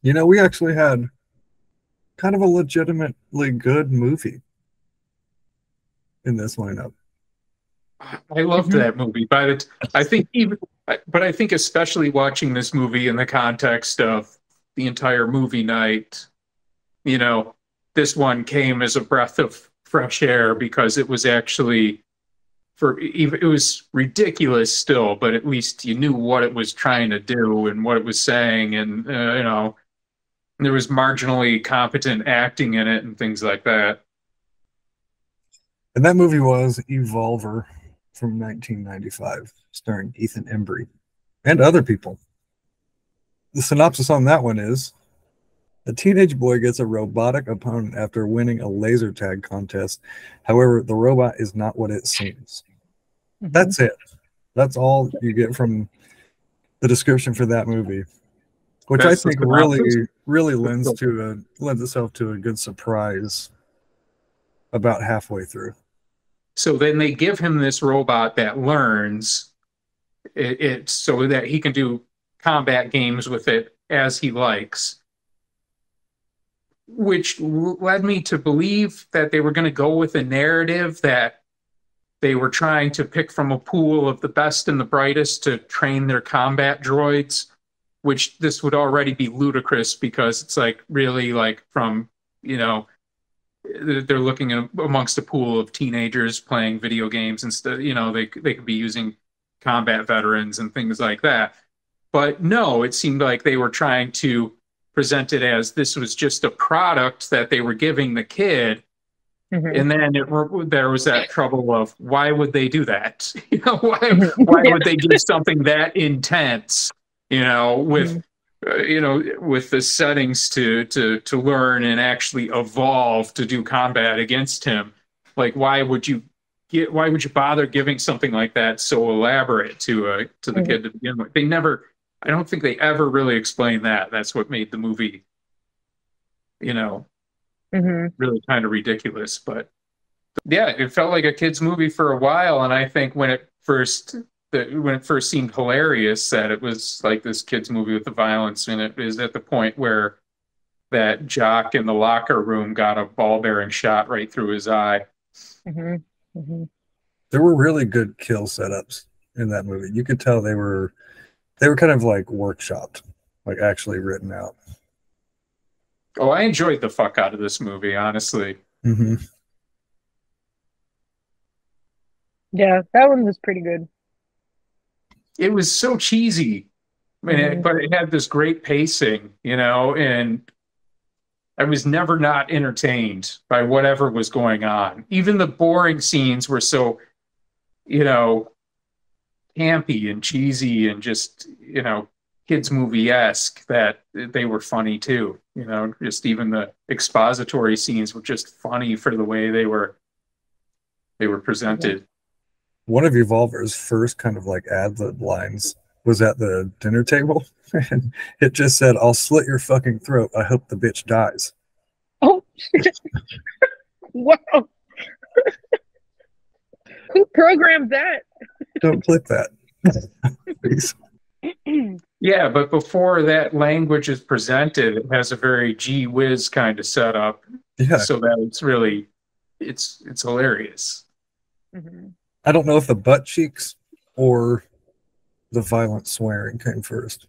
We actually had kind of a legitimately good movie in this lineup. I loved Mhm. that movie, but I think but I think especially watching this movie in the context of the entire movie night, you know, this one came as a breath of fresh air because it was actually it was ridiculous still, but at least you knew what it was trying to do and what it was saying, and there was marginally competent acting in it and things like that. And that movie was Evolver from 1995, starring Ethan Embry and other people. The synopsis on that one is a teenage boy gets a robotic opponent after winning a laser tag contest. However, the robot is not what it seems. Mhm. That's it. That's all you get from the description for that movie, which I That's the think synopsis. really lends itself to a good surprise about halfway through. So then they give him this robot that learns it so that he can do combat games with it as he likes, which led me to believe that they were going to go with a narrative that they were trying to pick from a pool of the best and the brightest to train their combat droids, which this would already be ludicrous because it's like really like from, you know, they're looking at amongst a pool of teenagers playing video games instead, they could be using combat veterans and things like that. But no, it seemed like they were trying to present it as this was just a product that they were giving the kid. Mhm. And then there was that trouble of why would they do that? Mhm. Why Yeah. would they give something that intense? Mhm. With the settings to learn and actually evolve to do combat against him. Like, why would you bother giving something like that so elaborate to the Mhm. kid to begin with? They never, I don't think they ever really explained that. That's what made the movie, you know, Mhm. really kind of ridiculous. But yeah, it felt like a kids movie for a while, and I think when it first seemed hilarious that it was like this kids movie with the violence in it is at the point where that jock in the locker room got a ball bearing shot right through his eye. Mhm. Mhm. There were really good kill setups in that movie. You could tell they were kind of like workshopped, like actually written out. Oh, I enjoyed the fuck out of this movie, honestly. Hmm. Yeah, that one was pretty good. It was so cheesy, Mhm. but it had this great pacing, and I was never not entertained by whatever was going on. Even the boring scenes were so, you know, campy and cheesy and just, kids movie esque that they were funny too. Just even the expository scenes were just funny for the way they were Mhm. presented. One of Evolver's first kind of like ad lib lines was at the dinner table, and it just said, "I'll slit your fucking throat. I hope the bitch dies." Oh, wow. Who programmed that? Don't click that, please. Yeah, but before that language is presented, it has a very gee whiz kind of setup, Yeah, so that it's hilarious. Mhm. I don't know if the butt cheeks or the violent swearing came first,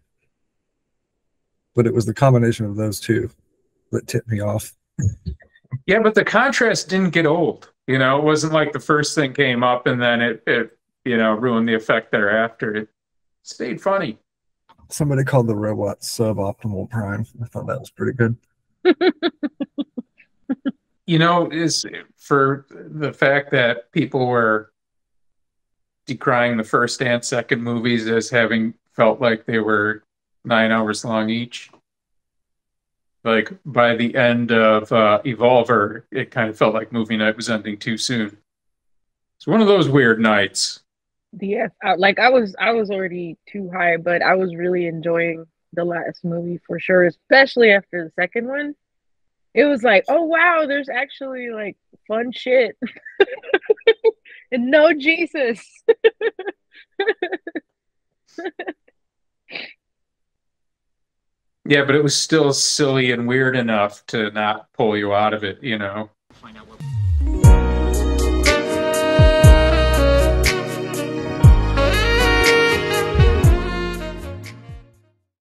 but it was the combination of those two that tipped me off. Yeah, but the contrast didn't get old. It wasn't like the first thing came up and then it ruined the effect thereafter. It stayed funny. Somebody called the robot suboptimal prime. I thought that was pretty good. Is for the fact that people were decrying the first and second movies as having felt like they were 9 hours long each. Like by the end of Evolver, it kind of felt like movie night was ending too soon. It's one of those weird nights. Yes, I was already too high, but I was really enjoying the last movie for sure, especially after the second one. It was like, oh wow, there's actually like fun shit and no Jesus. Yeah, but it was still silly and weird enough to not pull you out of it, you know. Find out what